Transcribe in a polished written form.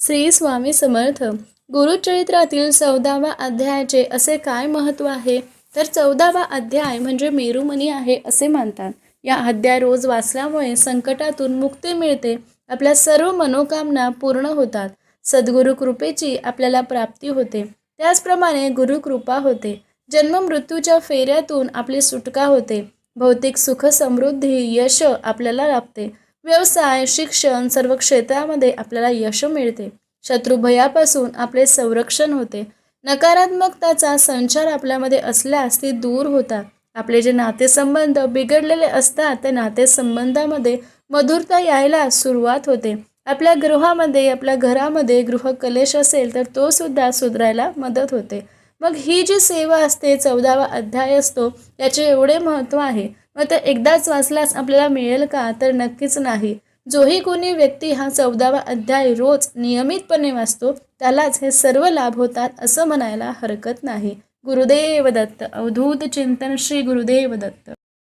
श्री स्वामी समर्थ. गुरुचरित्रातील 14वा अध्यायाचे असे काय महत्त्व आहे? तर 14वा अध्याय म्हणजे मेरुमणी आहे असे मानतात. या अध्याय रोज वाचल्यामुळे संकटातून मुक्ती मिळते, आपल्या सर्व मनोकामना पूर्ण होतात, सद्गुरु कृपेची आपल्याला प्राप्ती होते. त्याचप्रमाणे गुरुकृपा होते, जन्म मृत्यूच्या फेऱ्यातून आपली सुटका होते, भौतिक सुख समृद्धी यश आपल्याला लाभते, व्यवसाय शिक्षण सर्व क्षेत्रामध्ये आपल्याला यश मिळते, शत्रुभयापासून आपले संरक्षण होते, नकारात्मकताचा संचार आपल्यामध्ये असल्यास ती दूर होतात, आपले जे नातेसंबंध बिघडलेले असतात त्या नातेसंबंधामध्ये मधुरता यायला सुरुवात होते, आपल्या गृहामध्ये आपल्या घरामध्ये गृहकलेश असेल तर तो सुद्धा सुधारायला मदत होते. मग ही जी सेवा असते 14वा अध्याय असतो याचे एवढे महत्त्व आहे. मग ते एकदाच वाचल्यास आपल्याला मिळेल का? तर नक्कीच नाही. जोही कोणी व्यक्ती हा 14वा अध्याय रोज नियमितपणे वाचतो त्यालाच हे सर्व लाभ होतात असं म्हणायला हरकत नाही. गुरुदेव दत्त. अवधूत चिंतन. श्री गुरुदेव दत्त.